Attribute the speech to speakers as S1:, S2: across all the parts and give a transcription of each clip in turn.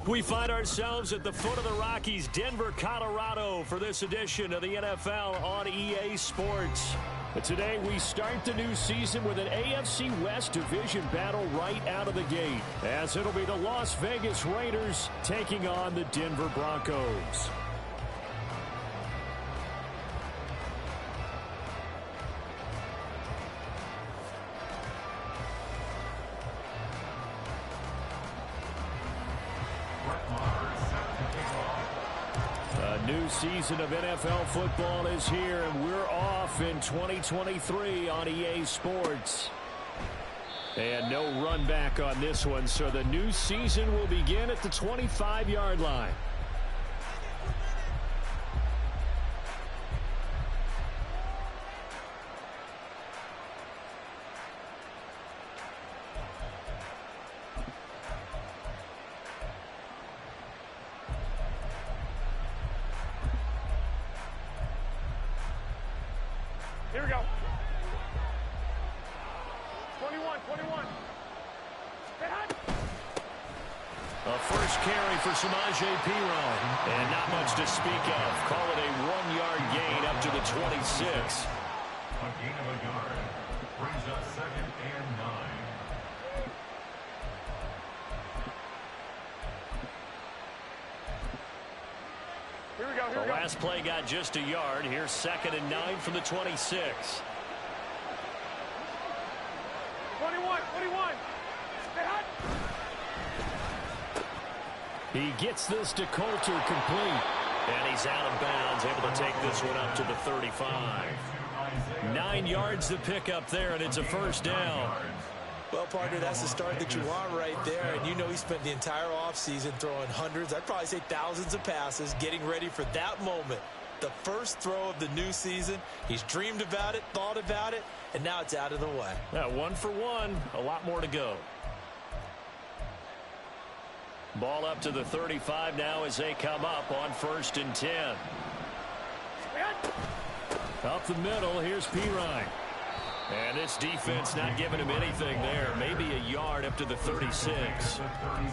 S1: We find ourselves at the foot of the Rockies, Denver, Colorado, for this edition of the NFL on EA Sports. But today we start the new season with an AFC West division battle right out of the gate, as it'll be the Las Vegas Raiders taking on the Denver Broncos. New season of NFL football is here, and we're off in 2023 on EA Sports. And no run back on this one, so the new season will begin at the 25-yard line.
S2: Here we go. 21.
S1: A first carry for Samaje Perine. And not much to speak of. Call it a 1-yard gain up to the 26.
S3: A gain of a yard brings up 2nd and 9.
S2: Here we go.
S1: The last play got just a yard. Here's 2nd and 9 from the 26.
S2: 21.
S1: He gets this to Coulter complete. And he's out of bounds, able to take this one up to the 35. 9 yards to pick up there, and it's a first down.
S4: Well, partner, that's the start that you want right there. And you know he spent the entire offseason throwing hundreds, I'd probably say thousands of passes, getting ready for that moment. The first throw of the new season. He's dreamed about it, thought about it, and now it's out of the way.
S1: Yeah, 1 for 1. A lot more to go. Ball up to the 35 now as they come up on 1st and 10. Up the middle, here's Perine. And this defense not giving him anything there. Maybe a yard up to the 36.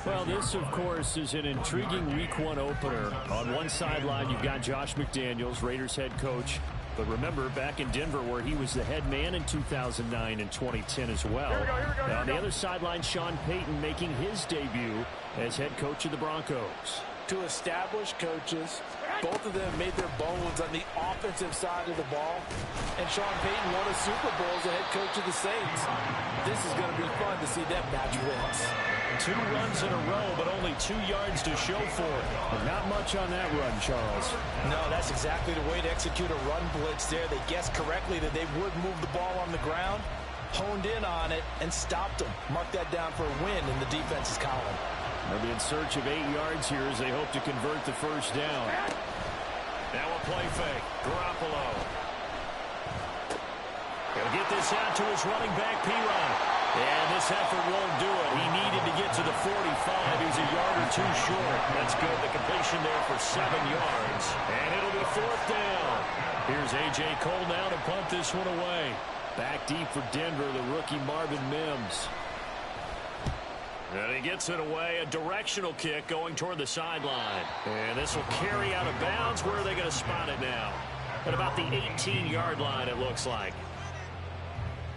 S1: Well, this, of course, is an intriguing Week 1 opener. On one sideline, you've got Josh McDaniels, Raiders head coach. But remember, back in Denver where he was the head man in 2009 and 2010 as well.
S2: Here we go.
S1: Now, on the other sideline, Sean Payton making his debut as head coach of the Broncos.
S4: Two established coaches. Both of them made their bones on the offensive side of the ball. And Sean Payton won a Super Bowl as the head coach of the Saints. This is going to be fun to see them match wins.
S1: 2 runs in a row, but only 2 yards to show for it. Not much on that run, Charles.
S4: No, that's exactly the way to execute a run blitz there. They guessed correctly that they would move the ball on the ground, honed in on it, and stopped them. Mark that down for a win in the defense's column.
S1: They'll be in search of 8 yards here as they hope to convert the first down. Now a play fake. Garoppolo. He'll get this out to his running back, Perine. And this effort won't do it. He needed to get to the 45. He's a yard or 2 short. That's good. The completion there for 7 yards. And it'll be 4th down. Here's A.J. Cole now to punt this one away. Back deep for Denver, the rookie Marvin Mims. And he gets it away, a directional kick going toward the sideline. And this will carry out of bounds. Where are they going to spot it now? At about the 18-yard line, it looks like.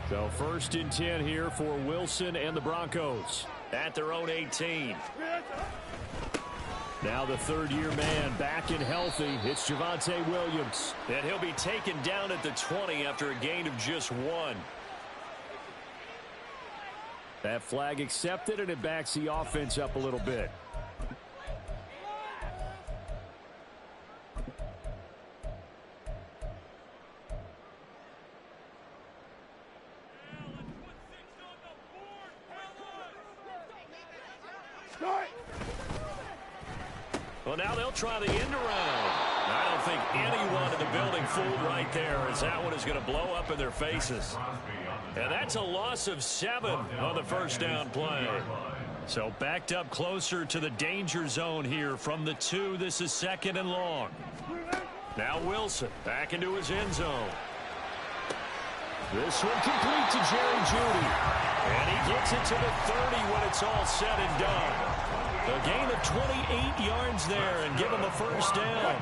S1: So 1st and 10 here for Wilson and the Broncos at their own 18. Now the third-year man back and healthy. It's Javonte Williams. And he'll be taken down at the 20 after a gain of just 1. That flag accepted, and it backs the offense up a little bit. Well, now they'll try the end around. I don't think anyone in the building fooled right there, as that one is going to blow up in their faces. And that's a loss of 7 on the first down play. So backed up closer to the danger zone here from the 2. This is 2nd and long. Now Wilson back into his end zone. This one complete to Jerry Jeudy. And he gets it to the 30 when it's all said and done. A gain of 28 yards there and give him a first down.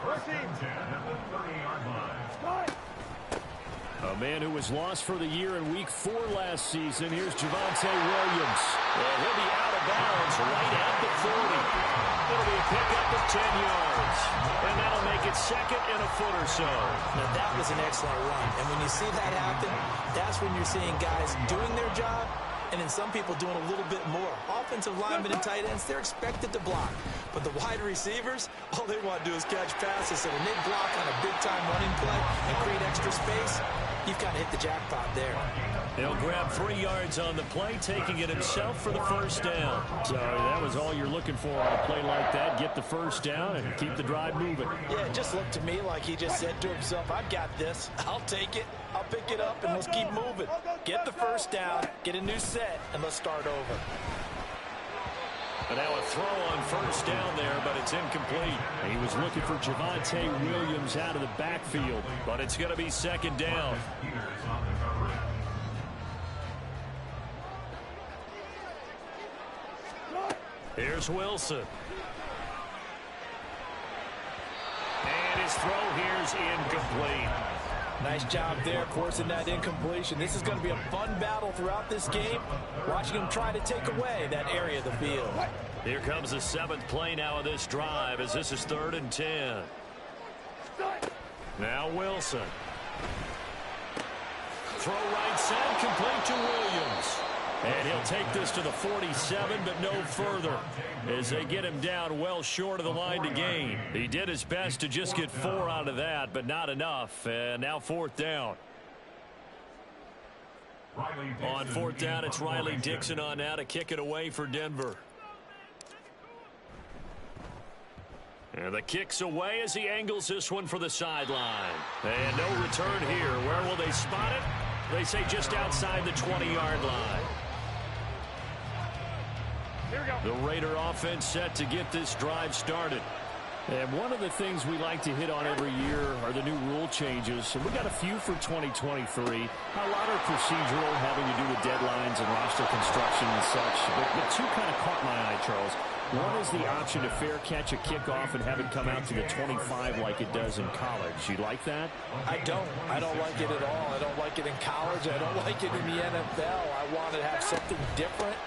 S2: 14.
S3: At the 30-yard line.
S1: A man who was lost for the year in Week 4 last season. Here's Javonte Williams. And he'll be out of bounds right at the 40. It'll be a pickup of 10 yards. And that'll make it second and a foot or so.
S4: Now, that was an excellent run. And when you see that happen, that's when you're seeing guys doing their job and then some people doing a little bit more. Offensive linemen and tight ends, they're expected to block. But the wide receivers, all they want to do is catch passes. So when they block on a big-time running play and create extra space, you've kind of hit the jackpot there.
S1: He'll grab 3 yards on the play, taking it himself for the first down. So that was all you're looking for on a play like that. Get the first down and keep the drive moving.
S4: Yeah, it just looked to me like he just said to himself, I've got this. I'll take it. I'll pick it up, and let's keep moving. Get the first down, get a new set, and let's start over.
S1: And now a throw on first down there, but it's incomplete. He was looking for Javonte Williams out of the backfield, but it's going to be second down. Here's Wilson. And his throw here's incomplete.
S4: Nice job there, forcing that incompletion. This is going to be a fun battle throughout this game, watching him try to take away that area of the field.
S1: Here comes the 7th play now of this drive as this is 3rd and 10. Now Wilson. Throw right side, complete to Williams. And he'll take this to the 47, but no further as they get him down well short of the line to gain. He did his best to just get 4 out of that, but not enough. And now 4th down. On 4th down, it's Riley Dixon on now to kick it away for Denver. And the kick's away as he angles this one for the sideline. And no return here. Where will they spot it? They say just outside the 20-yard line.
S2: Here we go.
S1: The Raider offense set to get this drive started. And one of the things we like to hit on every year are the new rule changes. And we got a few for 2023. A lot are procedural, having to do with deadlines and roster construction and such. But two kind of caught my eye, Charles. One is the option to fair catch a kickoff and have it come out to the 25 like it does in college. You like that?
S4: I don't. I don't like it at all. I don't like it in college. I don't like it in the NFL. I want to have something different.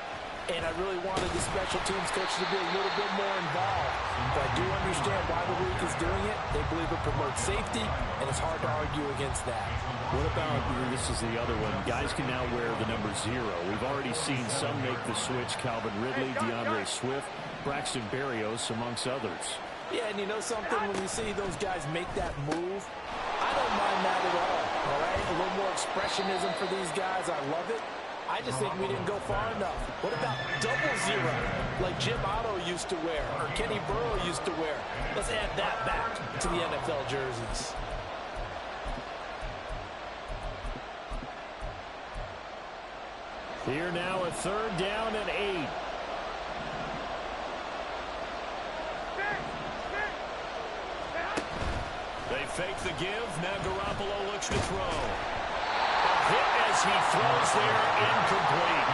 S4: And I really wanted the special teams coach to be a little bit more involved. But I do understand why the league is doing it. They believe it promotes safety, and it's hard to argue against that.
S1: What about, this is the other one, guys can now wear the number 0. We've already seen some make the switch. Calvin Ridley, DeAndre Swift, Braxton Berrios, amongst others.
S4: Yeah, and you know something? When you see those guys make that move, I don't mind that at all right? A little more expressionism for these guys. I love it. I just think we didn't go far enough. What about double 0, like Jim Otto used to wear or Kenny Burrow used to wear? Let's add that back to the NFL jerseys.
S1: Here now a 3rd down and 8. They fake the give. Now Garoppolo looks to throw. Hit as he throws there, incomplete.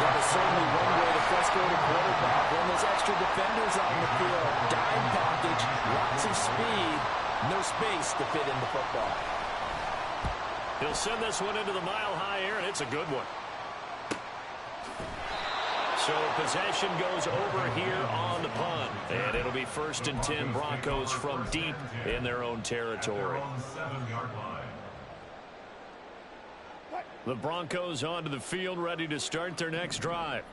S4: That is certainly one way to frustrate a quarterback. When there's extra defenders on the field, dime package, lots of speed, no space to fit in the football.
S1: He'll send this one into the mile-high air, and it's a good one. So possession goes over here on the punt, and it'll be 1st and 10 Broncos from deep in their own territory. The Broncos onto the field, ready to start their next drive.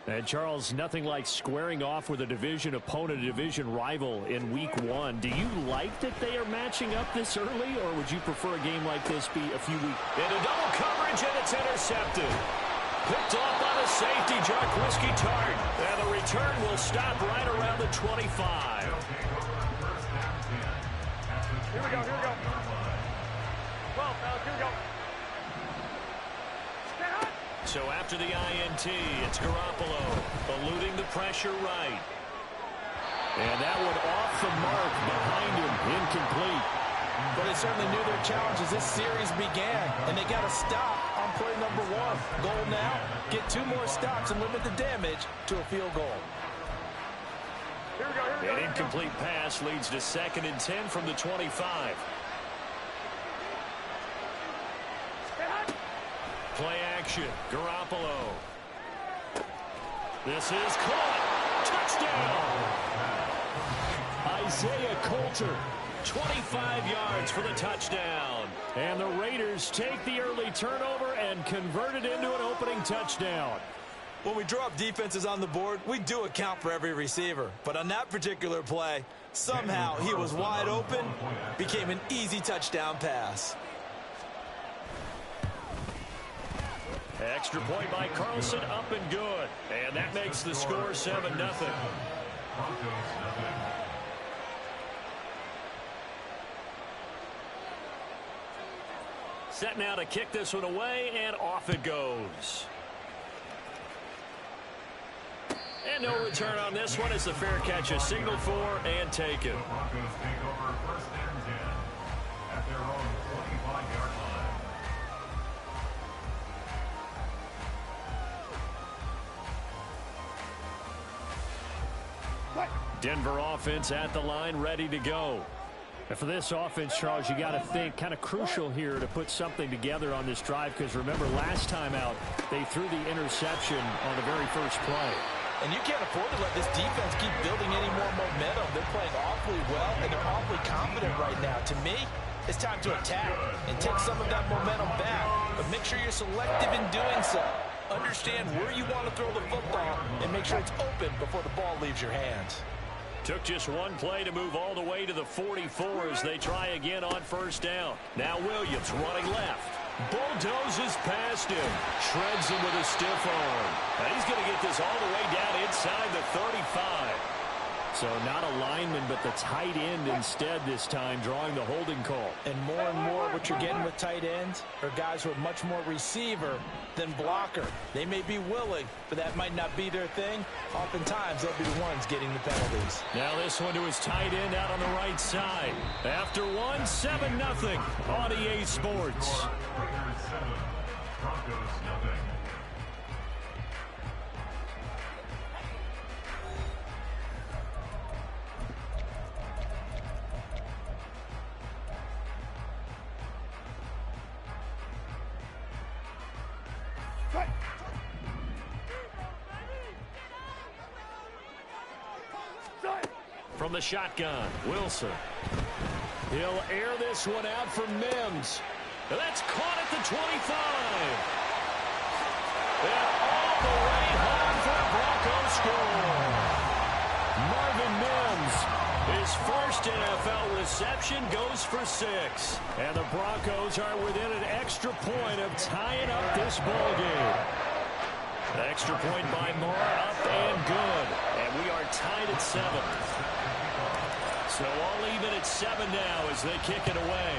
S1: And, Charles, nothing like squaring off with a division opponent, a division rival in Week 1. Do you like that they are matching up this early, or would you prefer a game like this be a few weeks? Into double coverage, and it's intercepted. Picked off by the safety, Jarkowski Tart. And the return will stop right around the 25.
S2: Here we go, here we go. 12, fellas, here we go.
S1: So after the INT, it's Garoppolo eluding the pressure right. And that one off the mark behind him, incomplete.
S4: But they certainly knew their challenge as this series began, and they got a stop on play number 1. Goal now, get 2 more stops and limit the damage to a field goal.
S2: Here we go.
S1: An incomplete pass leads to 2nd and 10 from the 25. Play action, Garoppolo. This is caught. Touchdown. Isaiah Coulter, 25 yards for the touchdown. And the Raiders take the early turnover and convert it into an opening touchdown.
S4: When we draw up defenses on the board, we do account for every receiver. But on that particular play, somehow he was wide open, became an easy touchdown pass.
S1: Extra point by Carlson, up and good. And that makes the score 7-0. Set now to kick this one away, and off it goes. And no return on this one as the fair catch is signaled for and taken.
S3: The Broncos take over 1st and 10 at their own 25-yard line.
S1: Denver offense at the line, ready to go.
S5: And for this offense, Charles, you got to think kind of crucial here to put something together on this drive, because remember last time out they threw the interception on the very first play.
S4: And you can't afford to let this defense keep building any more momentum. They're playing awfully well, and they're awfully confident right now. To me, it's time to attack and take some of that momentum back, but make sure you're selective in doing so. Understand where you want to throw the football and make sure it's open before the ball leaves your hands.
S1: Took just one play to move all the way to the 44 as they try again on 1st down. Now Williams running left. Bulldozes past him. Shreds him with a stiff arm. And he's going to get this all the way down inside the 35.
S5: So not a lineman, but the tight end instead this time, drawing the holding call.
S4: And more what you're getting with tight ends are guys who are much more receiver than blocker. They may be willing, but that might not be their thing. Oftentimes, they'll be the ones getting the penalties.
S1: Now this one to his tight end out on the right side. After 7-0 on EA Sports.
S3: Raiders 7, Broncos nothing.
S1: From the shotgun, Wilson. He'll air this one out for Mims. That's caught at the 25. And all the way home for a Broncos score. Marvin Mims, his first NFL reception, goes for 6. And the Broncos are within an extra point of tying up this ballgame. Extra point by Moore, up and good. And we are tied at 7. So all even at 7 now as they kick it away.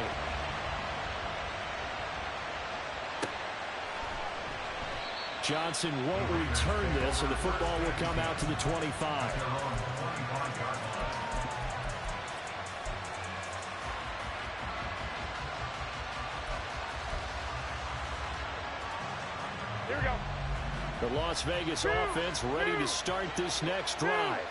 S5: Johnson won't return this, and the football will come out to the 25.
S2: Here we go.
S1: The Las Vegas offense ready to start this next drive.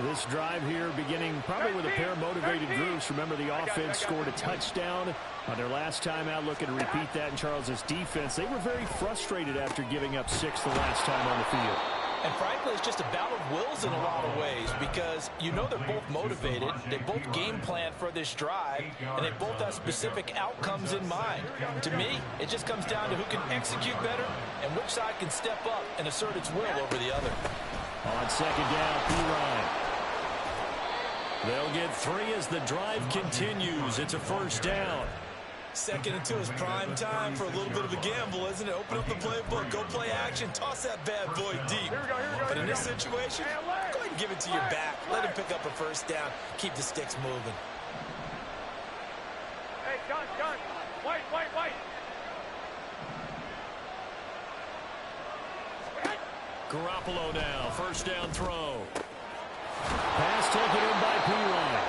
S5: This drive here beginning probably with a pair of motivated groups. Remember, the offense scored a touchdown on their last time out. Looking to repeat that in Charles's defense. They were very frustrated after giving up 6 the last time on the field.
S4: And frankly, it's just a battle of wills in a lot of ways, because you know they're both motivated, they both game plan for this drive, and they both have specific outcomes in mind. To me, it just comes down to who can execute better and which side can step up and assert its will over the other.
S1: On 2nd down, P-Ryan. They'll get 3 as the drive continues. It's a 1st down.
S4: 2nd and 2 is prime time for a little bit of a gamble, isn't it? Open up the playbook, go play action, toss that bad boy deep. But in this situation, go ahead and give it to your back. Let him pick up a 1st down. Keep the sticks moving.
S2: Hey, gun. Wait.
S1: Garoppolo now, 1st down throw. Pass taken in by P-Ryan.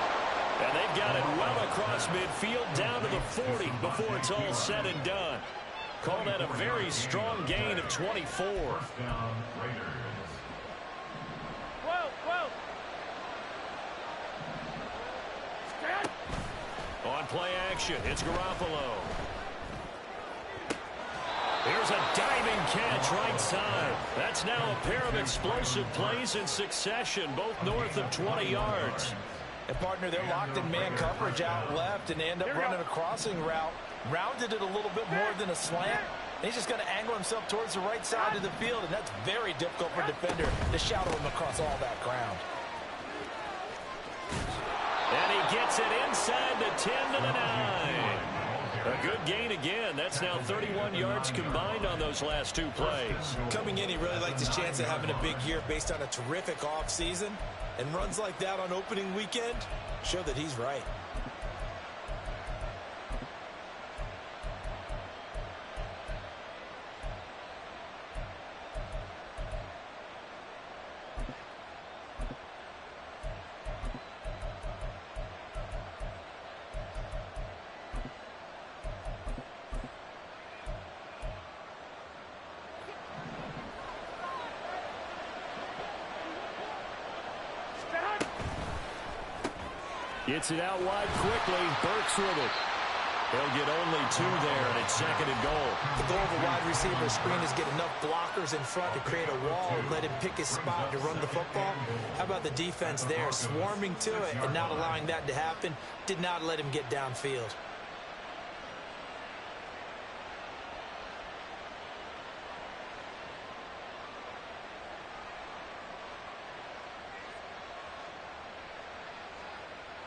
S1: And they've got it well across midfield down to the 40 before it's all said and done. Call that a very strong gain of 24. On play action, it's Garoppolo. Here's a diving catch right side. That's now a pair of explosive plays in succession, both north of 20 yards.
S4: And, partner, they're locked in man coverage out left, and they end up running a crossing route. Rounded it a little bit more than a slant. He's just going to angle himself towards the right side of the field, and that's very difficult for a defender to shadow him across all that ground.
S1: And he gets it inside the 10 to the 9. A good gain again. That's now 31 yards combined on those last two plays.
S4: Coming in, he really liked his chance of having a big year based on a terrific offseason. And runs like that on opening weekend show that he's right.
S5: Gets it out wide quickly. Burks with it.
S1: He'll get only 2 there, and it's 2nd and goal.
S4: The goal of a wide receiver screen is get enough blockers in front to create a wall and let him pick his spot to run the football. How about the defense there, swarming to it and not allowing that to happen? Did not let him get downfield.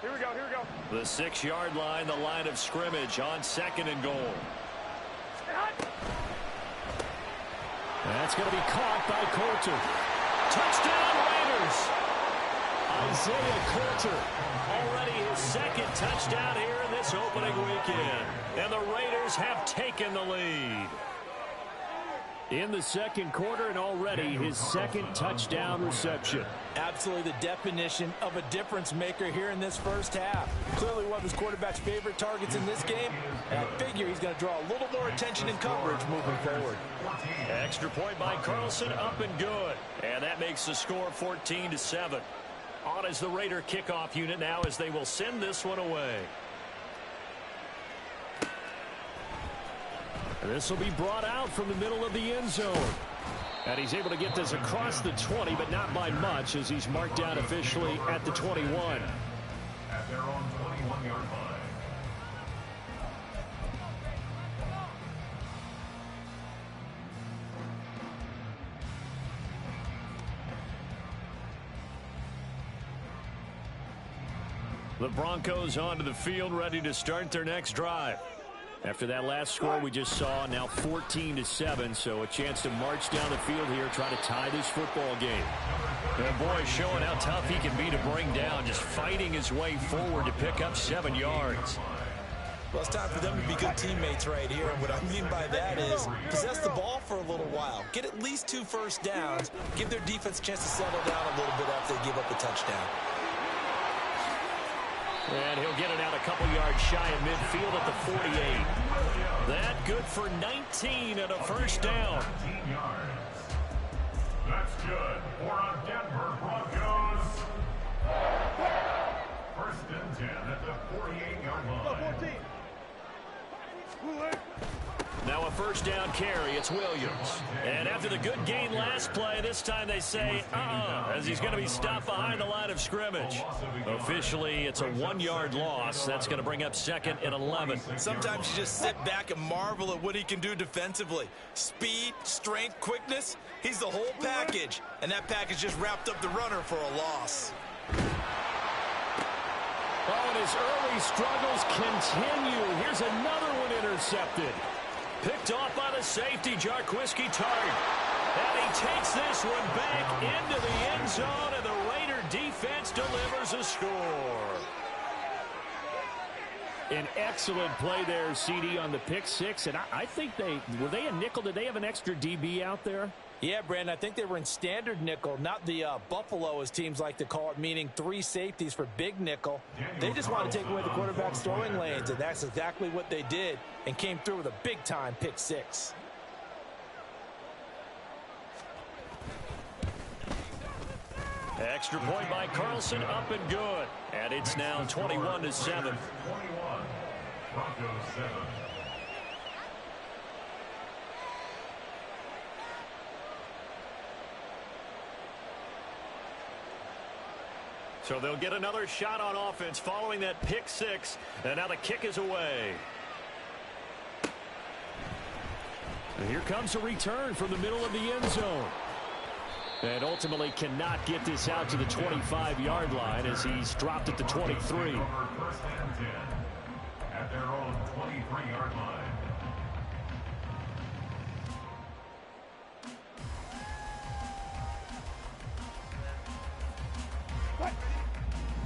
S2: Here we go, here we go.
S1: The 6-yard line, the line of scrimmage on 2nd and goal.
S5: That's going to be caught by Coulter.
S1: Touchdown, Raiders!
S5: Isaiah Coulter.
S1: Already his 2nd touchdown here in this opening weekend. And the Raiders have taken the lead.
S5: In the 2nd quarter, and already his 2nd touchdown reception.
S4: Absolutely the definition of a difference maker here in this first half. Clearly one of his quarterback's favorite targets in this game, and I figure he's going to draw a little more attention in coverage moving forward.
S1: Extra point by Carlson, up and good. And that makes the score 14-7. On is the Raider kickoff unit now as they will send this one away.
S5: This will be brought out from the middle of the end zone. And he's able to get this across the 20, but not by much, as he's marked out officially at the 21.
S3: At their own 21-yard line.
S1: The Broncos onto the field, ready to start their next drive.
S5: After that last score we just saw, now 14-7, so a chance to march down the field here, try to tie this football game.
S1: And boy, showing how tough he can be to bring down, just fighting his way forward to pick up 7 yards.
S4: Well, it's time for them to be good teammates right here, and what I mean by that is possess the ball for a little while, get at least 2 first downs, give their defense a chance to settle down a little bit after they give up a touchdown.
S1: And he'll get it out a couple yards shy of midfield at the 48. That good for 19 and a first down.
S3: 19 yards. That's good for our Denver Broncos. 1st and 10 at the 48-yard line.
S1: Now a first down carry. It's Williams. And after the good gain last play, this time they say, as he's going to be stopped behind the line of scrimmage. Officially, it's a 1-yard loss. That's going to bring up 2nd and 11.
S4: Sometimes you just sit back and marvel at what he can do defensively. Speed, strength, quickness, he's the whole package. And that package just wrapped up the runner for a loss.
S5: Oh, and his early struggles continue. Here's another one intercepted.
S1: Picked off by the safety, Jarquiski Tart. And he takes this one back into the end zone, and the Raider defense delivers a score.
S5: An excellent play there, CD, on the pick six. And I think were they a nickel? Did they have an extra DB out there?
S4: Yeah, Brandon, I think they were in standard nickel, not the Buffalo, as teams like to call it, meaning 3 safeties for big nickel. They just want to take away the quarterback's throwing lanes, and that's exactly what they did and came through with a big-time pick six.
S1: Extra point by Carlson, up and good. And it's now 21-7.
S3: 21. Broncos 7.
S1: So they'll get another shot on offense following that pick six. And now the kick is away.
S5: And here comes a return from the middle of the end zone. And ultimately cannot get this out to the 25-yard line as he's dropped at the 23.
S3: First and 10 at their own 23-yard line.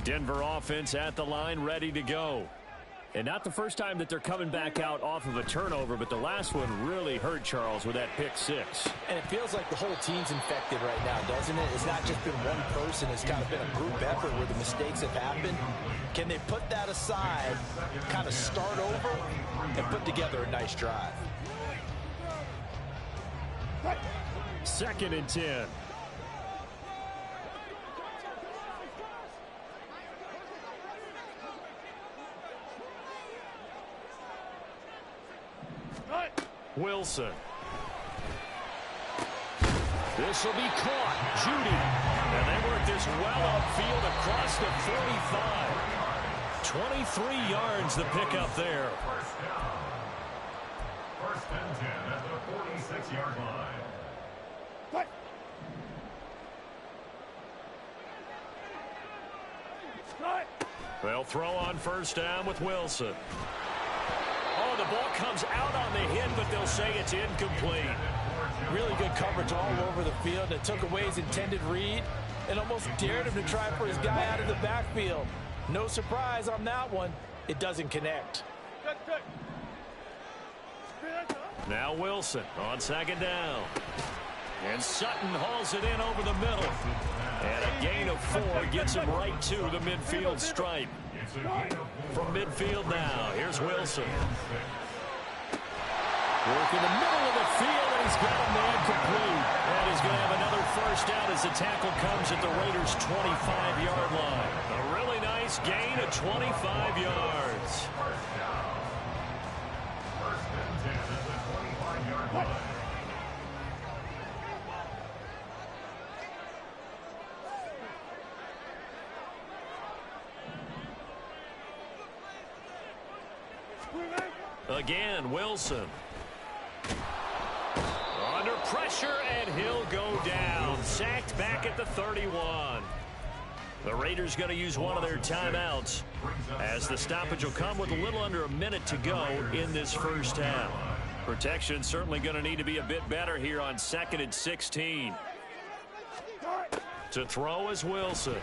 S1: Denver offense at the line, ready to go.
S5: And not the first time that they're coming back out off of a turnover, but the last one really hurt Charles with that pick six.
S4: And it feels like the whole team's infected right now, doesn't it? It's not just been one person. It's kind of been a group effort where the mistakes have happened. Can they put that aside, kind of start over, and put together a nice drive?
S5: 2nd and 10.
S1: Wilson. This will be caught. Judy. And they work this well upfield across the 45. 23 yards the pickup there.
S3: First down. First and 10 at the 46-yard line.
S1: They'll throw on first down with Wilson. Oh, the ball comes out on the hit, but they'll say it's incomplete.
S4: Really good coverage all over the field. It took away his intended read and almost dared him to try for his guy out of the backfield. No surprise on that one. It doesn't connect.
S1: Now Wilson on 2nd down. And Sutton hauls it in over the middle. And a gain of 4 gets him right to the midfield stripe. From midfield now, here's Wilson.
S5: Work in the middle of the field, and he's got a man complete.
S1: And he's going to have another first down as the tackle comes at the Raiders' 25-yard line. A really nice gain of 25 yards.
S3: First and 10 at the 25-yard line.
S1: Again, Wilson. Under pressure, and he'll go down. Sacked back at the 31. The Raiders going to use one of their timeouts as the stoppage will come with a little under a minute to go in this first half. Protection certainly going to need to be a bit better here on 2nd and 16. To throw is Wilson.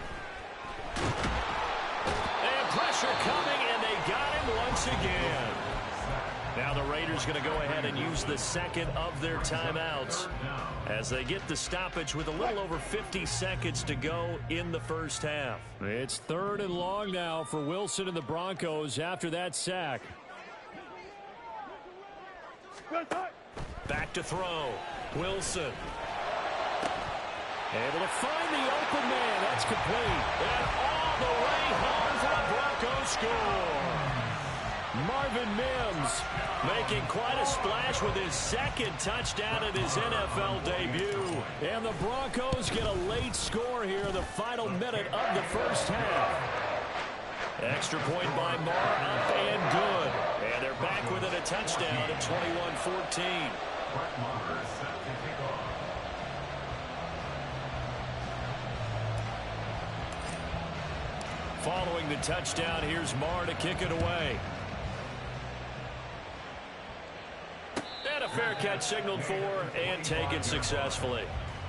S1: And pressure coming, and they got him once again. Now the Raiders going to go ahead and use the second of their timeouts as they get the stoppage with a little over 50 seconds to go in the first half.
S5: It's 3rd and long now for Wilson and the Broncos after that sack.
S1: Back to throw. Wilson. Able to find the open man. That's complete. And all the way home for the Broncos score. Marvin Mims making quite a splash with his 2nd touchdown in his NFL debut.
S5: And the Broncos get a late score here in the final minute of the first half.
S1: Extra point by Marr, up and good. And they're back within a touchdown at 21-14. Following the touchdown, here's Marr to kick it away. And a fair catch signaled for and taken successfully.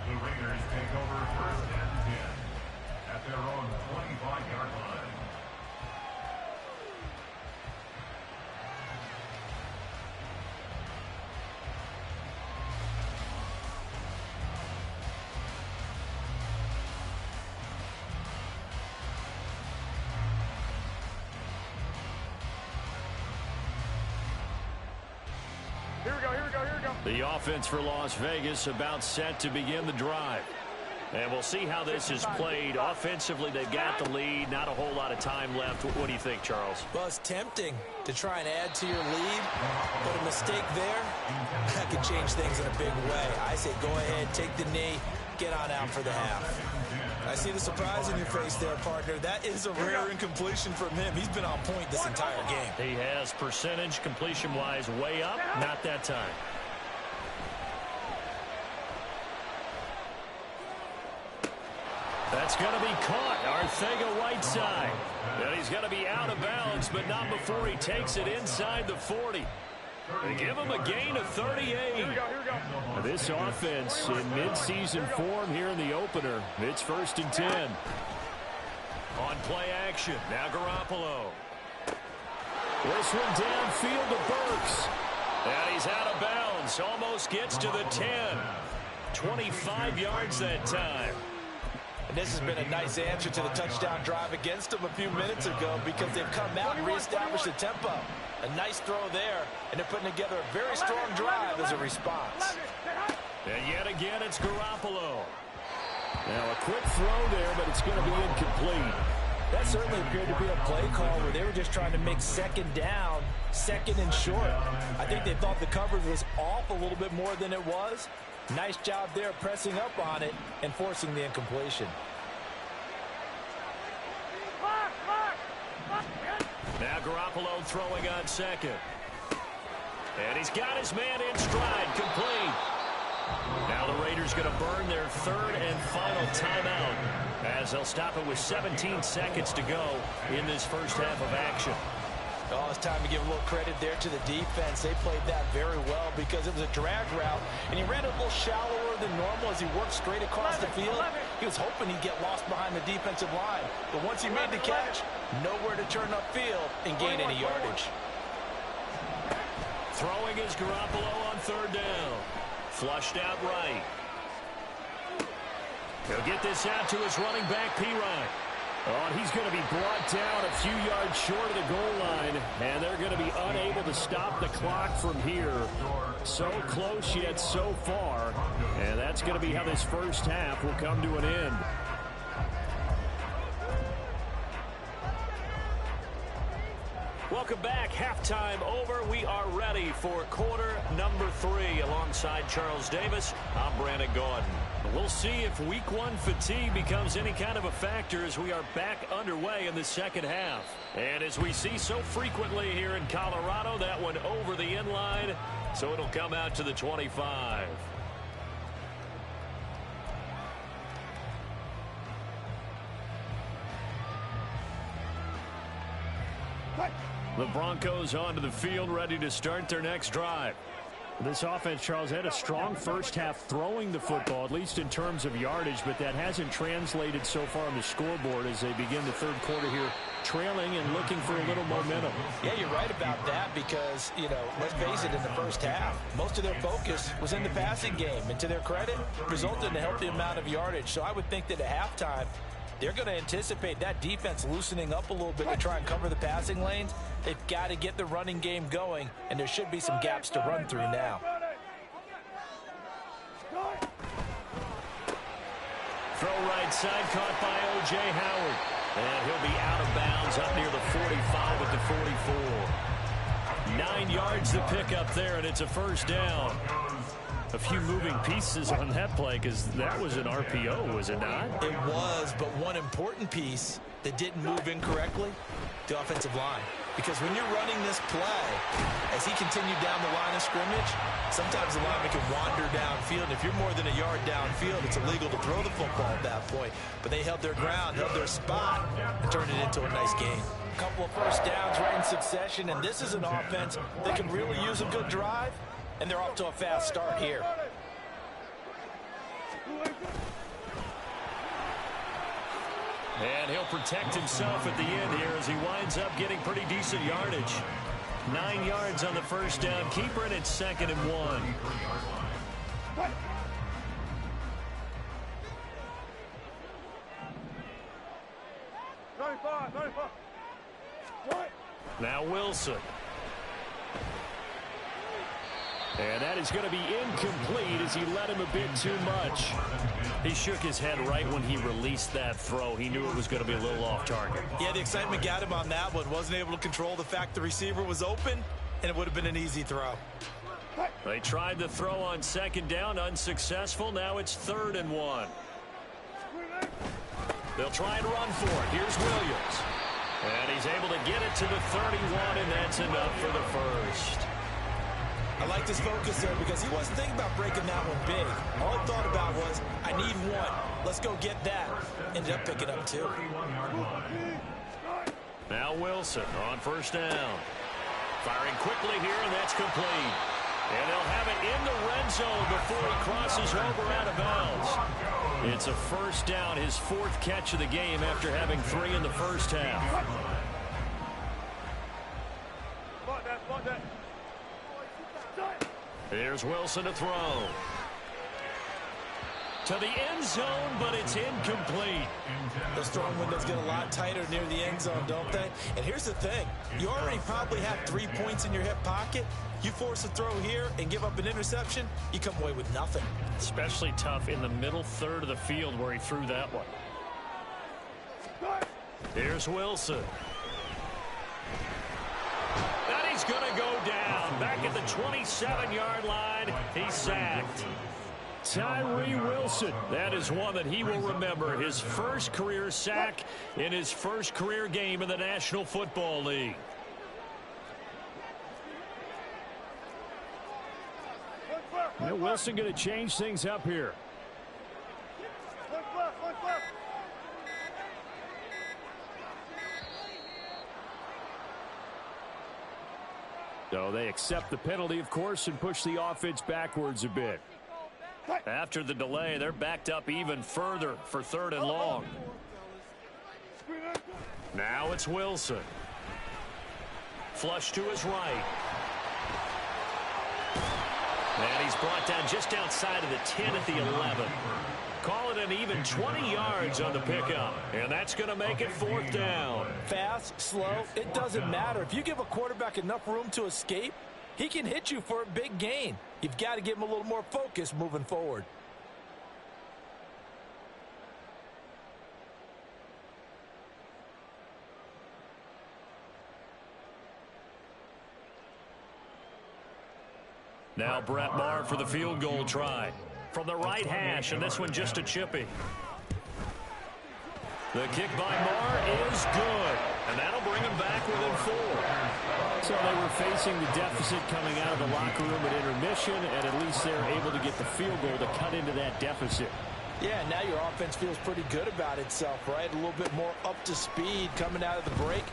S3: The Raiders take over first and 10 at their own 25-yard line.
S1: The offense for Las Vegas about set to begin the drive. And we'll see how this is played. Offensively, they've got the lead. Not a whole lot of time left. What do you think, Charles?
S4: Well, it's tempting to try and add to your lead, but a mistake there, that could change things in a big way. I say go ahead, take the knee, get on out for the half. I see the surprise in your face there, partner. That is a rare incompletion from him. He's been on point this entire game.
S1: He has percentage completion-wise way up. Not that time. That's going to be caught. Arcega-Whiteside. And he's going to be out of bounds, but not before he takes it inside the 40. They give him a gain of 38. This offense in midseason form here in the opener. It's 1st and 10. On play action. Now Garoppolo. This one downfield to Burks. And he's out of bounds. Almost gets to the 10. 25 yards that time.
S4: And this has been a nice answer to the touchdown drive against them a few minutes ago because they've come out and reestablished the tempo. A nice throw there, and they're putting together a very strong drive as a response.
S1: And yet again, it's Garoppolo. Now a quick throw there, but it's going to be incomplete.
S4: That certainly appeared to be a play call where they were just trying to make second down, second and short. I think they thought the coverage was off a little bit more than it was. Nice job there pressing up on it and forcing the incompletion.
S1: Now Garoppolo throwing on second. And he's got his man in stride, complete. Now the Raiders going to burn their 3rd and final timeout as they'll stop it with 17 seconds to go in this first half of action.
S4: Oh, it's time to give a little credit there to the defense. They played that very well because it was a drag route, and he ran it a little shallower than normal as he worked straight across the field. He was hoping he'd get lost behind the defensive line, but once he made the catch, nowhere to turn upfield and gain any yardage.
S1: Throwing is Garoppolo on 3rd down. Flushed out right. He'll get this out to his running back, Pirine. Oh, and he's going to be brought down a few yards short of the goal line, and they're going to be unable to stop the clock from here. So close yet so far, and that's going to be how this first half will come to an end. Welcome back. Halftime over. We are ready for quarter number 3. Alongside Charles Davis, I'm Brandon Gaudin. We'll see if week 1 fatigue becomes any kind of a factor as we are back underway in the second half. And as we see so frequently here in Colorado, that one over the end line, so it'll come out to the 25. The Broncos onto the field, ready to start their next drive. This offense, Charles, had a strong first half throwing the football, at least in terms of yardage, but that hasn't translated so far on the scoreboard as they begin the third quarter here, trailing and looking for a little momentum.
S4: Yeah, you're right about that because, let's face it, in the first half, most of their focus was in the passing game, and to their credit, resulted in a healthy amount of yardage. So I would think that at halftime, they're going to anticipate that defense loosening up a little bit to try and cover the passing lanes. They've got to get the running game going, and there should be some gaps to run through now.
S1: Throw right side, caught by O.J. Howard. And he'll be out of bounds up near the 45 at the 44. 9 yards to pick up there, and it's a first down. A few moving pieces on that play because that was an RPO, was it not?
S4: It was, but one important piece that didn't move incorrectly, the offensive line. Because when you're running this play, as he continued down the line of scrimmage, sometimes the lineman can wander downfield. If you're more than a yard downfield, it's illegal to throw the football at that point. But they held their ground, held their spot, and turned it into a nice game. A couple of first downs right in succession, and this is an offense that can really use a good drive, and they're off to a fast start here.
S1: And he'll protect himself at the end here as he winds up getting pretty decent yardage. 9 yards on the first down. Keeper in it's 2nd and 1. Now Wilson.
S5: And that is going to be incomplete as he let him a bit too much.
S1: He shook his head right when he released that throw. He knew it was going to be a little off target.
S4: Yeah, the excitement got him on that one. Wasn't able to control the fact the receiver was open, and it would have been an easy throw.
S1: They tried the throw on second down, unsuccessful. Now it's 3rd and 1. They'll try and run for it. Here's Williams. And he's able to get it to the 31, and that's enough for the first.
S4: I liked his focus there because he wasn't thinking about breaking that one big. All he thought about was, I need one. Let's go get that. Ended up picking up 2.
S1: Now Wilson on 1st down. Firing quickly here, and that's complete. And they'll have it in the red zone before he crosses over out of bounds. It's a 1st down, his 4th catch of the game after having 3 in the first half. Here's Wilson to throw. To the end zone, but it's incomplete.
S4: Those throwing windows get a lot tighter near the end zone, don't they? And here's the thing. You already probably have 3 points in your hip pocket. You force a throw here and give up an interception, you come away with nothing.
S1: Especially tough in the middle third of the field where he threw that one. Here's Wilson. And he's going to go down. Back at the 27-yard line, he's sacked.
S5: Tyree Wilson. That is one that he will remember. His first career sack in his first career game in the National Football League. Now Wilson going to change things up here. So they accept the penalty, of course, and push the offense backwards a bit.
S1: After the delay, they're backed up even further for 3rd and long. Now it's Wilson. Flush to his right. And he's brought down just outside of the 10 at the 11. Call it an even 20 yards on the pickup. And that's going to make it 4th down.
S4: Fast, slow, it doesn't matter. If you give a quarterback enough room to escape, he can hit you for a big gain. You've got to give him a little more focus moving forward.
S1: Now Brett Maher for the field goal try. From the right hash, and this one just a chippy. The kick by Maher is good. And that'll bring him back within 4.
S5: So they were facing the deficit coming out of the locker room at intermission, and at least they're able to get the field goal to cut into that deficit.
S4: Yeah, now your offense feels pretty good about itself, right? A little bit more up to speed coming out of the break.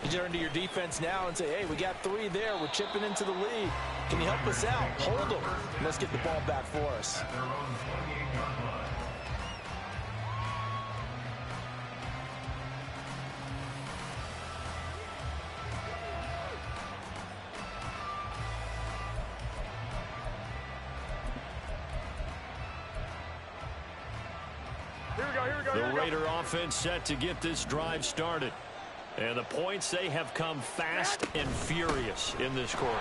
S4: You turn to your defense now and say, hey, we got 3 there. We're chipping into the lead. Can you help us out? Hold them. Let's get the ball back for us.
S1: The Raider offense set to get this drive started. And the points, they have come fast and furious in this quarter.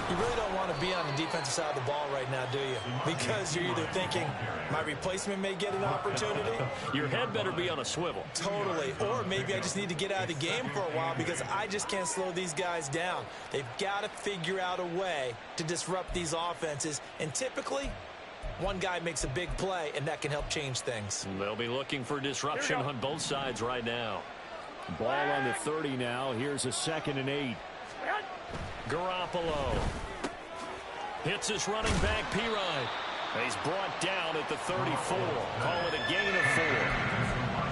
S4: You really don't want to be on the defensive side of the ball right now, do you? Because you're either thinking, my replacement may get an opportunity.
S1: Your head better be on a swivel.
S4: Totally. Or maybe I just need to get out of the game for a while because I just can't slow these guys down. They've got to figure out a way to disrupt these offenses. And typically, one guy makes a big play, and that can help change things.
S1: They'll be looking for disruption on both sides right now.
S5: Ball on the 30 now. Here's a 2nd and 8.
S1: Garoppolo hits his running back, Pirine. He's brought down at the 34. Call it a gain of 4.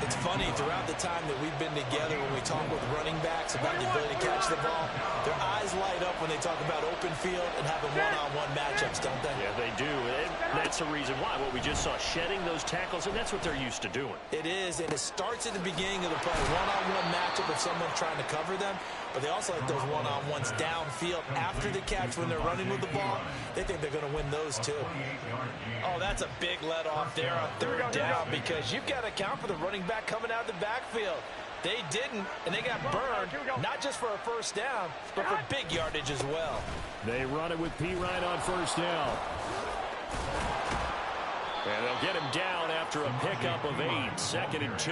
S4: It's funny, throughout the time that we've been together, when we talk with running backs about the ability to catch the ball, their eyes light up when they talk about open field and having one-on-one matchups, don't they?
S1: Yeah, they do. And that's the reason why. What we just saw, shedding those tackles, and that's what they're used to doing.
S4: It is, and it starts at the beginning of the play. One-on-one matchup if someone's trying to cover them, but they also like those one-on-ones downfield after the catch when they're running with the ball. They think they're going to win those, too. Oh, that's a big let-off there on 3rd down because you've got to account for the running back coming out of the backfield. They didn't, and they got burned, not just for a first down, but for big yardage as well.
S5: They run it with Pirine on first down. And they'll get him down after a pickup of 8, 2nd and 2.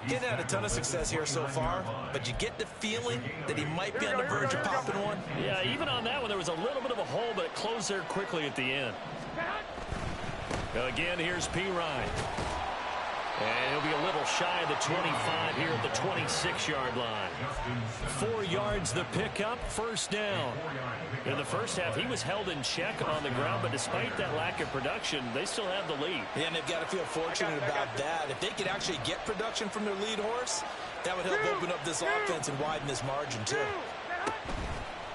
S4: He hasn't had a ton of success here so far, but you get the feeling that he might be on the verge of popping one.
S5: Yeah, even on that one, there was a little bit of a hole, but it closed there quickly at the end. Again, here's Pirine. And he'll be a little shy of the 25 here at the 26-yard line. 4 yards the pickup, first down. In the first half, he was held in check on the ground, but despite that lack of production, they still have the lead.
S4: Yeah, and they've got to feel fortunate about that. If they could actually get production from their lead horse, that would help open up this offense and widen this margin, too.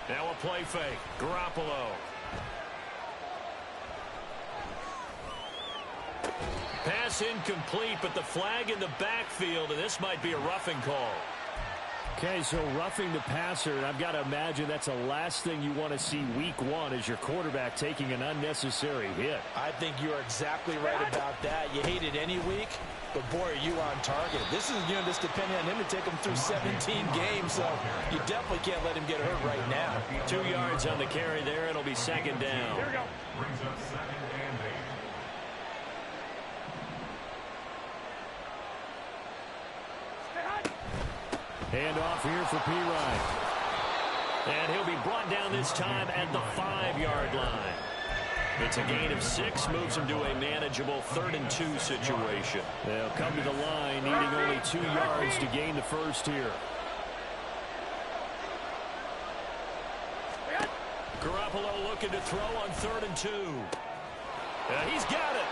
S5: Now a play fake. Garoppolo. Pass incomplete, but the flag in the backfield, and this might be a roughing call. Okay, so roughing the passer, and I've got to imagine that's the last thing you want to see week 1 is your quarterback taking an unnecessary hit.
S4: I think you're exactly right about that. You hate it any week, but boy, are you on target. This is, just depending on him to take him through 17 games, so you definitely can't let him get hurt right now.
S5: 2 yards on the carry there. It'll be 2nd down.
S3: Brings up 2nd and 8.
S5: Hand off here for Pirine. And he'll be brought down this time at the 5-yard line. It's a gain of 6, moves him to a manageable 3rd and 2 situation. They'll come to the line, needing only 2 yards to gain the first here. Garoppolo looking to throw on 3rd and 2. He's got it.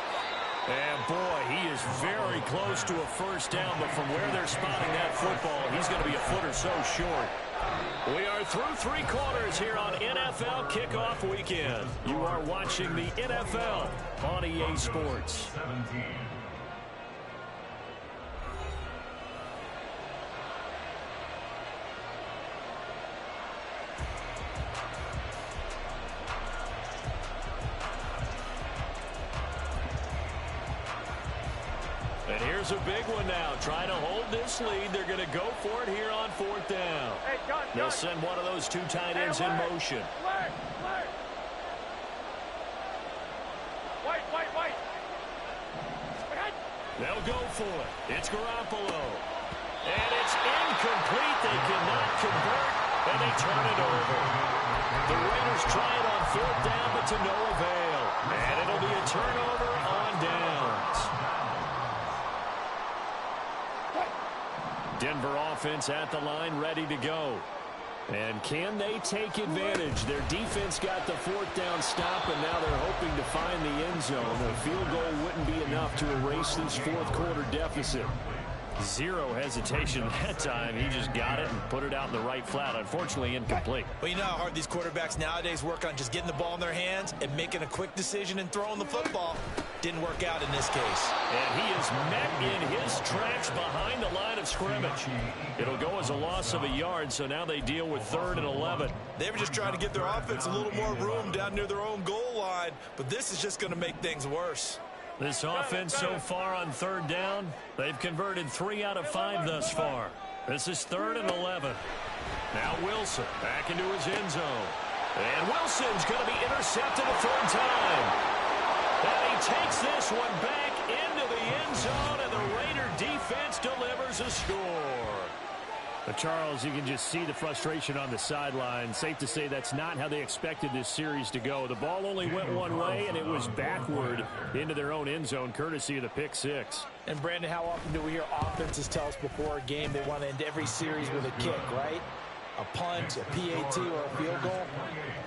S5: And, boy, he is very close to a first down, but from where they're spotting that football, he's going to be a foot or so short. We are through 3 quarters here on NFL Kickoff Weekend. You are watching the NFL on EA Sports.
S3: 17.
S5: And here's a big one now. Trying to hold this lead. They're going to go for it here on 4th down. They'll send one of those 2 tight ends in motion. They'll go for it. It's Garoppolo. And it's incomplete. They cannot convert, and they turn it over. The Raiders try it on 4th down, but to no avail. And it'll be a turnover on downs. Denver offense at the line, ready to go. And can they take advantage? Their defense got the 4th down stop, and now they're hoping to find the end zone. A field goal wouldn't be enough to erase this 4th quarter deficit. 0 hesitation that time. He just got it and put it out in the right flat. Unfortunately, incomplete.
S4: Well, you know how hard these quarterbacks nowadays work on just getting the ball in their hands and making a quick decision and throwing the football. Didn't work out in this case.
S5: And he is met in his tracks behind the line of scrimmage. It'll go as a loss of a yard, so now they deal with 3rd and 11.
S4: They were just trying to give their offense a little more room down near their own goal line, but this is just going to make things worse.
S5: This offense so far on 3rd down, they've converted 3 out of 5 thus far. This is 3rd and 11. Now Wilson back into his end zone. And Wilson's going to be intercepted a 3rd time. And he takes this one back into the end zone, and the Raider defense delivers a score. But Charles, you can just see the frustration on the sideline. Safe to say that's not how they expected this series to go. The ball only went one way, and it was backward into their own end zone, courtesy of the pick 6.
S4: And, Brandon, how often do we hear offenses tell us before a game they want to end every series with a kick, right? A punt, a PAT, or a field goal.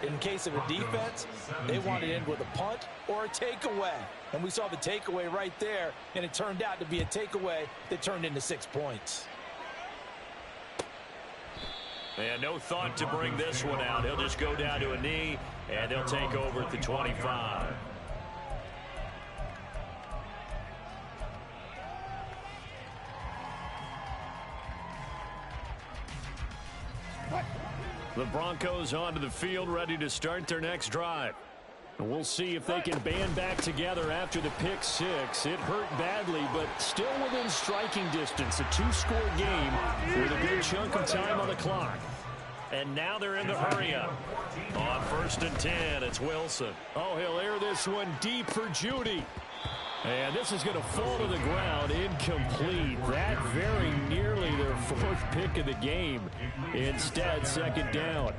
S4: In case of a defense, they want to end with a punt or a takeaway. And we saw the takeaway right there, and it turned out to be a takeaway that turned into 6 points.
S5: And no thought to bring this one out. He'll just go down to a knee, and they'll take over at the 25. The Broncos onto the field, ready to start their next drive. And we'll see if they can band back together after the pick six. It hurt badly, but still within striking distance. A two-score game with a good chunk of time on the clock.
S1: And now they're in the hurry-up. On 1st and 10, it's Wilson.
S5: Oh, he'll air this one deep for Judy. And this is going to fall to the ground, incomplete. That very nearly their 4th pick of the game. Instead, 2nd down.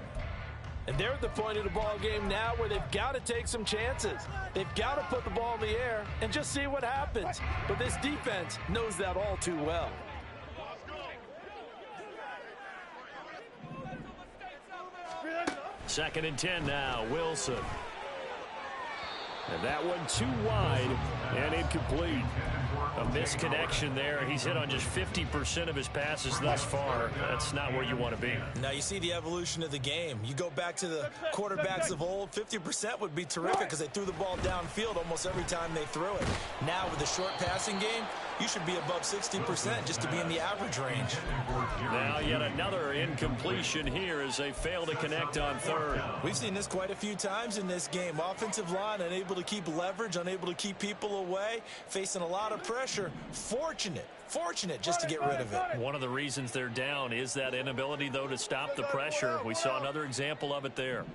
S4: And they're at the point of the ball game now where they've got to take some chances. They've got to put the ball in the air and just see what happens. But this defense knows that all too well.
S1: 2nd and 10 now, Wilson.
S5: And that one too wide and incomplete.
S1: A misconnection there. He's hit on just 50% of his passes thus far. That's not where you want to be.
S4: Now you see the evolution of the game. You go back to the quarterbacks of old, 50% would be terrific because they threw the ball downfield almost every time they threw it. Now with the short passing game, you should be above 60% just to be in the average range.
S1: Now yet another incompletion here as they fail to connect on 3rd.
S4: We've seen this quite a few times in this game. Offensive line unable to keep leverage, unable to keep people away, facing a lot of pressure. Fortunate just to get rid of it.
S1: One of the reasons they're down is that inability, though, to stop the pressure. We saw another example of it there.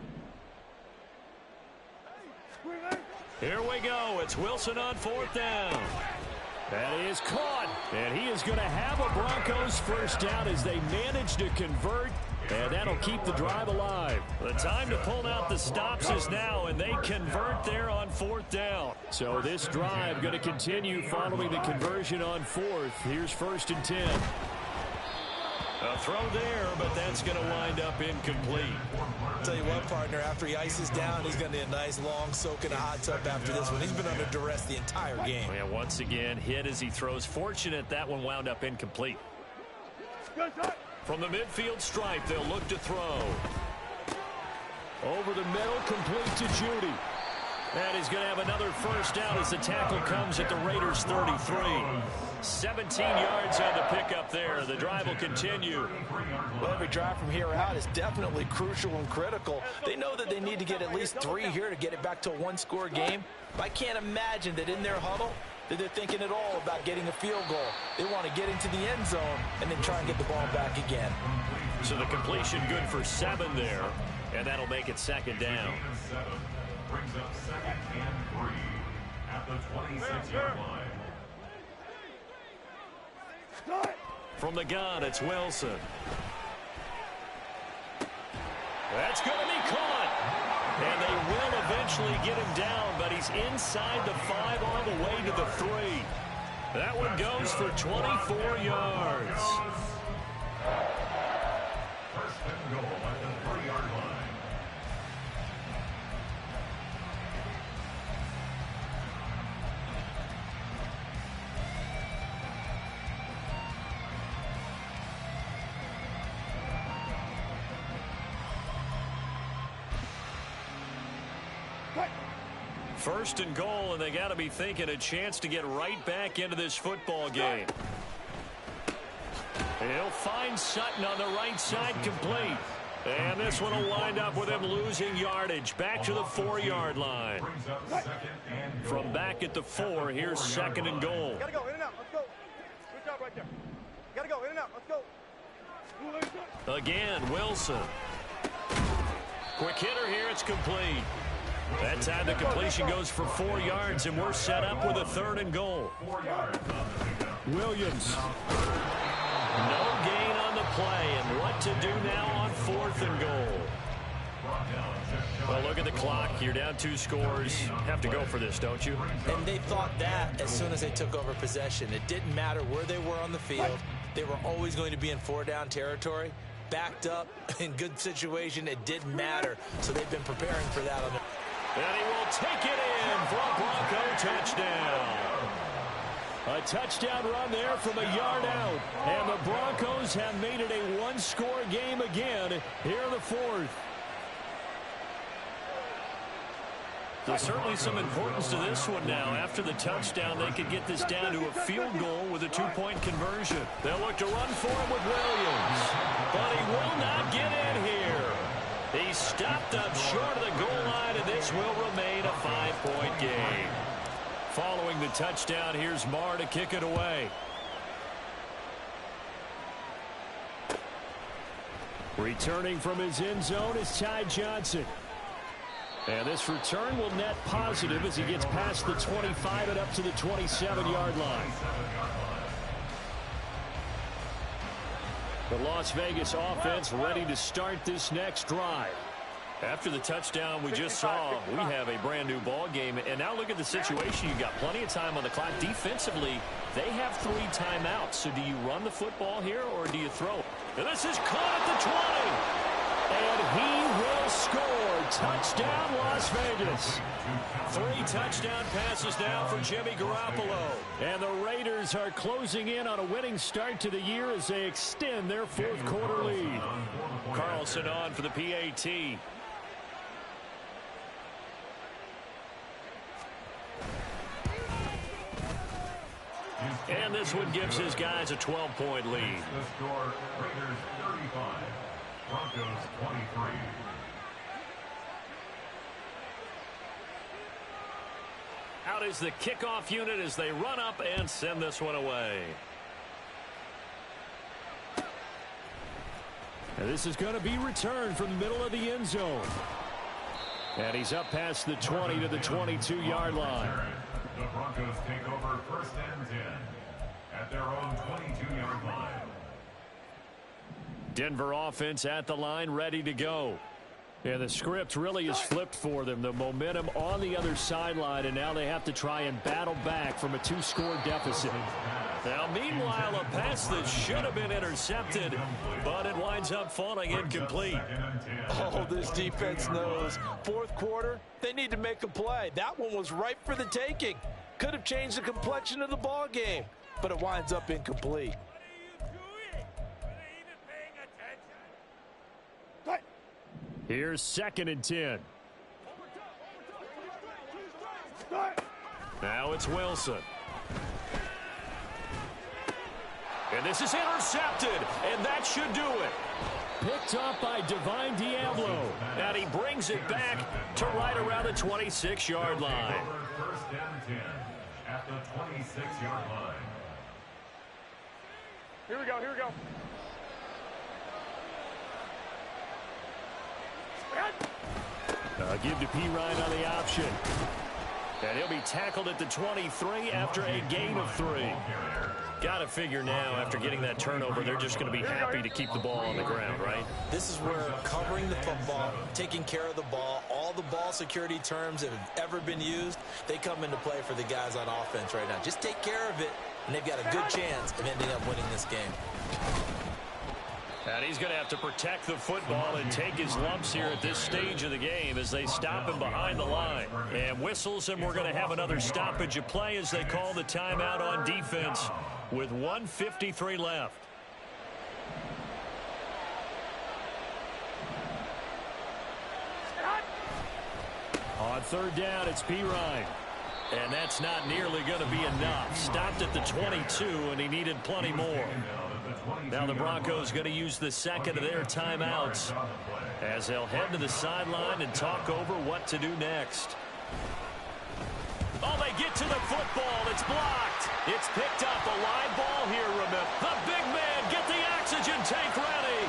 S1: Here we go. It's Wilson on 4th down.
S5: That is caught, and he is going to have a Broncos 1st down as they manage to convert, and that'll keep the drive alive.
S1: The time to pull out the stops is now, and they convert there on 4th down.
S5: So this drive going to continue following the conversion on 4th. Here's 1st and 10.
S1: A throw there, but that's going to wind up incomplete.
S4: Tell you what, partner, after he ices down, he's going to need a nice long soak in a hot tub after this one. He's been under duress the entire game.
S1: Yeah, once again, hit as he throws. Fortunate that one wound up incomplete. From the midfield stripe, they'll look to throw.
S5: Over the middle, complete to Judy.
S1: And he's going to have another 1st down as the tackle comes at the Raiders' 33. 17 yards on the pickup there. The drive will continue.
S4: Well, every drive from here out is definitely crucial and critical. They know that they need to get at least 3 here to get it back to a one-score game. But I can't imagine that in their huddle that they're thinking at all about getting a field goal. They want to get into the end zone and then try and get the ball back again.
S1: So the completion good for 7 there, and that'll make it 2nd down.
S3: Brings up 2nd and 3 at the 26-yard line.
S1: From the gun, it's Wilson. That's going to be caught. And they will eventually get him down, but he's inside the 5 all the way to the 3. That one goes for 24 yards.
S3: 1st and goal at the 3-yard line.
S1: First and goal, and they got to be thinking a chance to get right back into this football game. He'll find Sutton on the right side, complete. And this one will wind up with him losing yardage. Back to the 4-yard line. From back at the 4, here's 2nd and goal.
S2: Gotta go, in and out, let's go. Good job right there. Gotta go, in and out, let's go.
S1: Again, Wilson. Quick hitter here, it's complete. That time the completion goes for 4 yards, and we're set up with a 3rd and goal.
S5: Williams.
S1: No gain on the play, and what to do now on 4th and goal. Well, look at the clock. You're down 2 scores. Have to go for this, don't you?
S4: And they thought that as soon as they took over possession. It didn't matter where they were on the field. They were always going to be in 4-down territory. Backed up, in good situation, it didn't matter. So they've been preparing for that.
S1: And he will take it in for a Bronco touchdown.
S5: A touchdown run there from a yard out. And the Broncos have made it a one-score game again here in the 4th.
S1: There's certainly some importance to this one now. After the touchdown, they could get this down to a field goal with a 2-point conversion. They'll look to run for him with Williams. But he will not get in here. He stopped up short of the goal line, and this will remain a 5-point game. Following the touchdown, here's Marr to kick it away. Returning from his end zone is Ty Johnson. And this return will net positive as he gets past the 25 and up to the 27-yard line. The Las Vegas offense ready to start this next drive. After the touchdown we just saw, we have a brand new ball game. And now look at the situation. You've got plenty of time on the clock. Defensively, they have 3 timeouts. So do you run the football here or do you throw it? And this is caught at the 20. And he will score. Touchdown, Las Vegas. 3 touchdown passes now for Jimmy Garoppolo. And the Raiders are closing in on a winning start to the year as they extend their 4th quarter lead. Carlson on for the PAT. And this one gives his guys a 12-point lead.
S3: The score, Raiders 35, Broncos 23.
S1: Out is the kickoff unit as they run up and send this one away.
S5: And this is going to be returned from the middle of the end zone. And he's up past the 20 to the 22-yard line.
S3: The Broncos take over 1st and 10 at their own 22-yard line.
S1: Denver offense at the line, ready to go.
S5: Yeah, the script really is flipped for them. The momentum on the other sideline, and now they have to try and battle back from a 2-score deficit.
S1: Now, meanwhile, a pass that should have been intercepted, but it winds up falling incomplete.
S4: Oh, this defense knows. 4th quarter, they need to make a play. That one was ripe for the taking. Could have changed the complexion of the ball game, but it winds up incomplete.
S5: Here's 2nd and 10.
S1: Now it's Wilson. And this is intercepted, and that should do it.
S5: Picked up by Divine Diablo.
S1: And he brings it back to right around the 26-yard line.
S3: 1st and 10 at the 26-yard line.
S2: Here we go, here we go.
S5: Give to P. Ryan on the option.
S1: And he'll be tackled at the 23 after a gain of 3. Got to figure now, after getting that turnover, they're just going to be happy to keep the ball on the ground, right?
S4: This is where covering the football, taking care of the ball, all the ball security terms that have ever been used, they come into play for the guys on offense right now. Just take care of it, and they've got a good chance of ending up winning this game.
S1: And he's going to have to protect the football and take his lumps here at this stage of the game as they stop him behind the line. And whistles, and we're going to have another stoppage of play as they call the timeout on defense with 1:53 left.
S5: On 3rd down, it's P. Ryan.
S1: And that's not nearly going to be enough. Stopped at the 22, and he needed plenty more. Now the Broncos going to use the 2nd of their timeouts as they'll head to the sideline and talk over what to do next. Oh, they get to the football. It's blocked. It's picked up. A live ball here, remember. The big man, get the oxygen tank ready.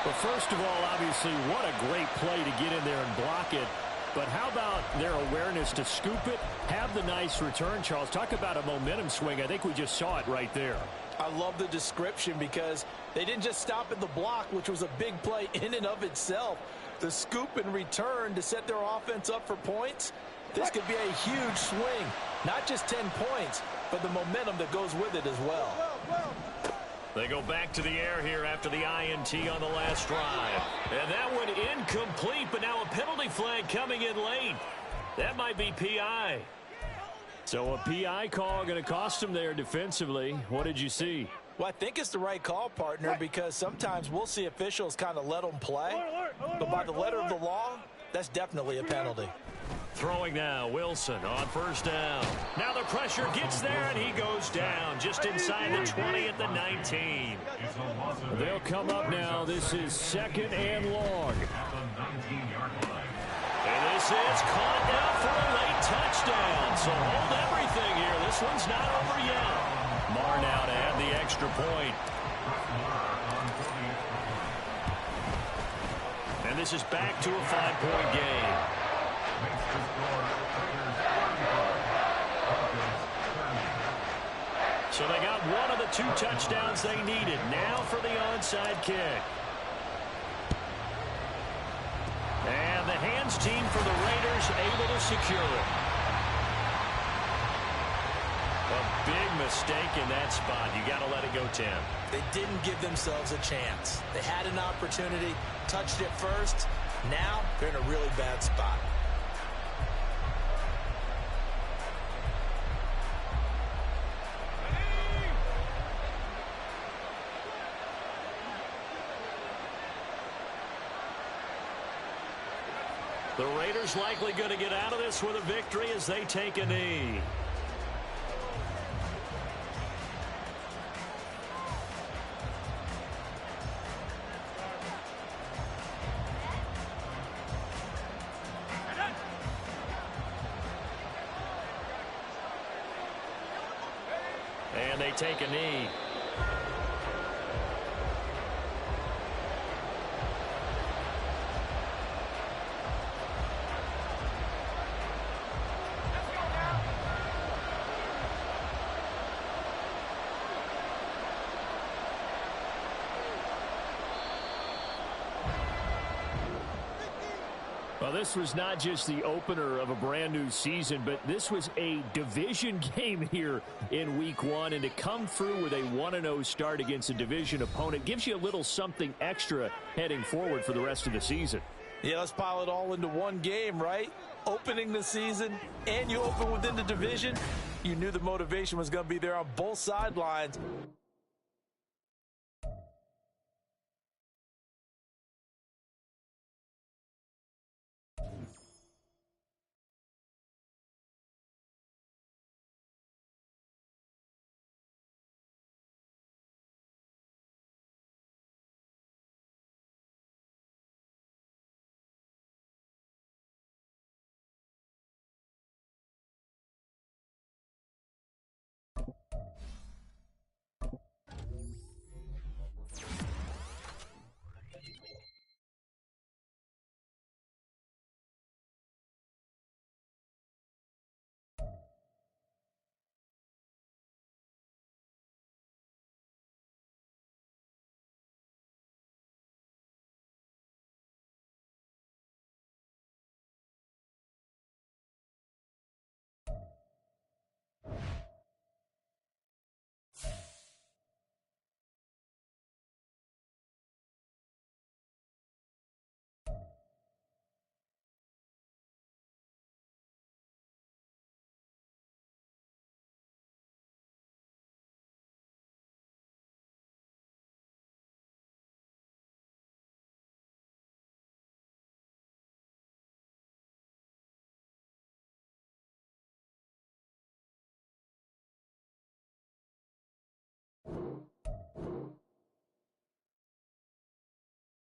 S5: But first of all, obviously, what a great play to get in there and block it. But how about their awareness to scoop it, have the nice return, Charles? Talk about a momentum swing. I think we just saw it right there.
S4: I love the description because they didn't just stop at the block, which was a big play in and of itself. The scoop and return to set their offense up for points, this could be a huge swing. Not just 10 points, but the momentum that goes with it as well.
S1: They go back to the air here after the INT on the last drive. And that one incomplete, but now a penalty flag coming in late. That might be PI.
S5: So a PI call going to cost him there defensively. What did you see?
S4: Well, I think it's the right call, partner, because sometimes we'll see officials kind of let them play. But by the letter of the law, that's definitely a penalty.
S1: Throwing now, Wilson on first down. Now the pressure gets there, and he goes down just inside the 20 at the 19.
S5: They'll come up now. This is 2nd and long.
S1: And this is caught now for a late touchdown. So hold everything here. This one's not over yet. Marr now to add the extra point. And this is back to a 5-point game. So they got one of the 2 touchdowns they needed. Now for the onside kick. And the hands team for the Raiders able to secure it. A big mistake in that spot. You got to let it go, Tim.
S4: They didn't give themselves a chance. They had an opportunity, touched it first. Now they're in a really bad spot.
S1: The Raiders likely going to get out of this with a victory as they take a knee. And they take a knee.
S5: Well, this was not just the opener of a brand new season, but this was a division game here in week 1. And to come through with a 1-0 start against a division opponent gives you a little something extra heading forward for the rest of the season.
S4: Yeah, let's pile it all into one game, right? Opening the season, and you open within the division. You knew the motivation was going to be there on both sidelines.